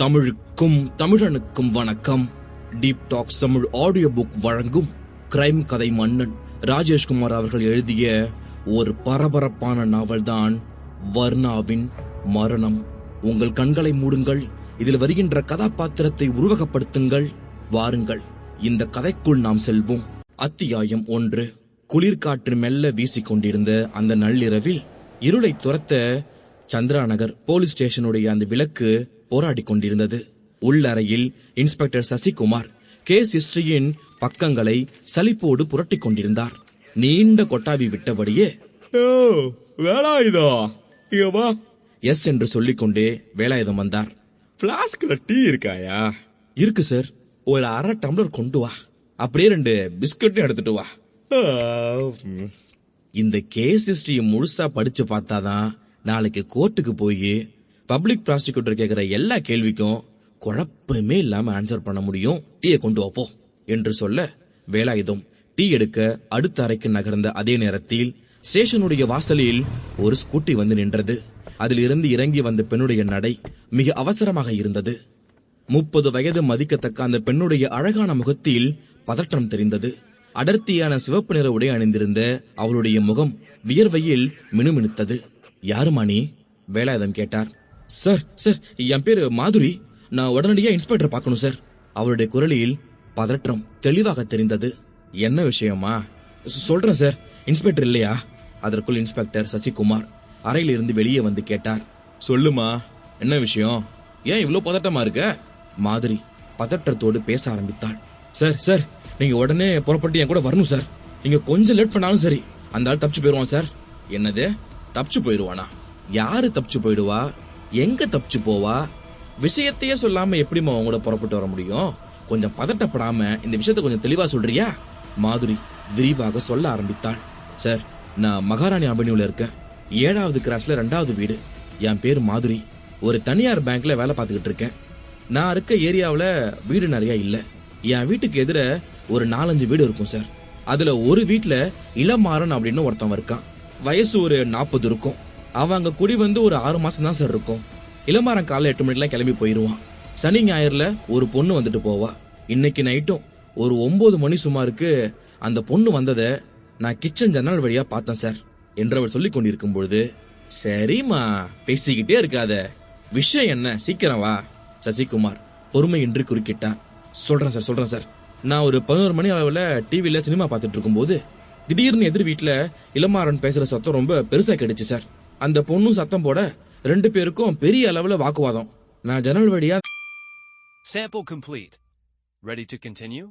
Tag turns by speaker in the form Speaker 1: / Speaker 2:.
Speaker 1: தமிழுக்கும் தமிழனுக்கும் வணக்கம். Deep talks Tamil audio book வழங்கும் கிரைம் கதை மன்னன் ராஜேஷ்குமார் அவர்கள் எழுதிய ஒரு பரபரப்பான நாவல் தான் வர்ணாவின் மரணம். உங்கள் கண்களை மூடுங்கள், இதில் வருகின்ற கதாபாத்திரத்தை உருவகப்படுத்துங்கள். வாருங்கள், இந்த கதைக்குள் நாம் செல்வோம். அத்தியாயம் 1. குளிர்காற்று மெல்ல வீசிக்கொண்டிருந்த அந்த நள்ளிரவில் இருளை துரத்த சந்திரா நகர் போலீஸ் ஸ்டேஷனுடைய அந்த விளக்கு போராடி கொண்டிருந்தது. உள்ளறையில் இன்ஸ்பெக்டர் சசிகுமார் கேஸ் ஹிஸ்டரியின் பக்கங்களை சலிப்போடு புரட்டி கொண்டிருந்தார். நீண்ட கொட்டாவி விட்டபடியே எஸ் என்று சொல்லிக்கொண்டே வேலாயுதம் வந்தார்.
Speaker 2: பிளாஸ்க்ல டீ இருக்காயா?
Speaker 1: இருக்கு சார். ஒரு அரை டம்ளர் கொண்டு வா. அப்படியே 2 பிஸ்கட்டும் எடுத்துட்டு வா. இந்த கேஸ் ஹிஸ்டரிய முழுசா படிச்சு பார்த்தாதான் நாளைக்கு கோர்ட்டுக்கு போய் பப்ளிக் ப்ராசிக்யூட்டர் கேட்கிற எல்லா கேள்விக்கும் குழப்பமே இல்லாம ஆன்சர் பண்ண முடியும். டீயை கொண்டு வாப்போ என்று சொல்ல வேலாயுதம் டீ எடுக்க அடுத்த அறைக்கு நகர்ந்த அதே நேரத்தில் ஸ்டேஷனுடைய வாசலில் ஒரு ஸ்கூட்டி வந்து நின்றது. அதில் இருந்து இறங்கி வந்த பெண்ணுடைய நடை மிக அவசரமாக இருந்தது. 30 வயது மதிக்கத்தக்க அந்த பெண்ணுடைய அழகான முகத்தில் பதற்றம் தெரிந்தது. அடர்த்தியான சிவப்பு நிற உடை அணிந்திருந்த அவளுடைய முகம் வியர்வையில் மினுமினுத்தது. யாருமா நீ? வேலாயுதம் கேட்டார். சார் சார் என் பேரு மாதுரி. நான் உடனடியா இன்ஸ்பெக்டர் பார்க்கணும் சார். அவருடைய குரலில் பதற்றம் தெளிவாக தெரிந்தது. என்ன விஷயமா? சொல்றேன் சார். இன்ஸ்பெக்டர் இல்லையா? அதற்குள் இன்ஸ்பெக்டர் சசிகுமார் அறையில் இருந்து வெளியே வந்து கேட்டார். சொல்லுமா, என்ன விஷயம்? ஏன் இவ்வளவு பதட்டமா இருக்க? மாதுரி பதற்றத்தோடு பேச ஆரம்பித்தாள். சார் சார், நீங்க உடனே புறப்பட்டு என் கூட வரணும் சார். நீங்க கொஞ்சம் லேட் பண்ணாலும் சரி, அந்த ஆள் தப்பிச்சு போயிருவான் சார். என்னது, தப்பிச்சு போயிருவானா? யாரு தப்பிச்சு போயிடுவா? எங்க தப்பிச்சு போவா? விஷயத்தையே சொல்லாம எப்படிமா உங்களோட புறப்பட்டு வர முடியும்? கொஞ்சம் பதட்டப்படாம இந்த விஷயத்த கொஞ்சம் தெளிவா சொல்றியா? மாதுரி விரிவாக சொல்ல ஆரம்பித்தாள். சார், நான் மகாராணி அவென்யூல இருக்கேன். 7வது கிராஸ்ல 2வது வீடு. என் பேரு மாதுரி. ஒரு தனியார் பேங்க்ல வேலை பார்த்துக்கிட்டு இருக்கேன். நான் இருக்க ஏரியாவுல வீடு நிறைய இல்ல. என் வீட்டுக்கு எதிர ஒரு 4-5 வீடு இருக்கும் சார். அதுல ஒரு வீட்டுல இளமாறன் அப்படின்னு ஒருத்தவன் இருக்கான். வயசு ஒரு 40 இருக்கும். அவன் அங்க குடி வந்து ஒரு 6 மாசம் தான் சார் இருக்கும். இளமாறன் காலைல 8 மணிக்கெல்லாம் கிளம்பி போயிருவான். சனி ஞாயிறுல ஒரு பொண்ணு வந்துட்டு போவா. இன்னைக்கு நைட்டும் ஒரு 9 மணி சுமாருக்கு அந்த பொண்ணு வந்ததை நான் கிச்சன் ஜன்னல் வழியா பார்த்தேன் சார் என்றவர் சொல்லிக் கொண்டிருக்கும் பொழுது, சரிம்மா பேசிக்கிட்டே இருக்காத, விஷயம் என்ன, சீக்கிரம் வா. சசிகுமார் பொறுமையின்றி குறுக்கிட்டார். சொல்றேன் சார். நான் ஒரு 11 மணி அளவுல டிவில சினிமா பார்த்துட்டு இருக்கும் போது திடீர்னு எதிர் வீட்டுல இளமாறன் பேசுற சத்தம் ரொம்ப பெருசா கிடைச்சு சார். அந்த பொண்ணும் சத்தம் போட 2 பேருக்கும் பெரிய அளவுல வாக்குவாதம். நான் ஜன்னல் வழியா
Speaker 3: Sample complete. Ready to continue?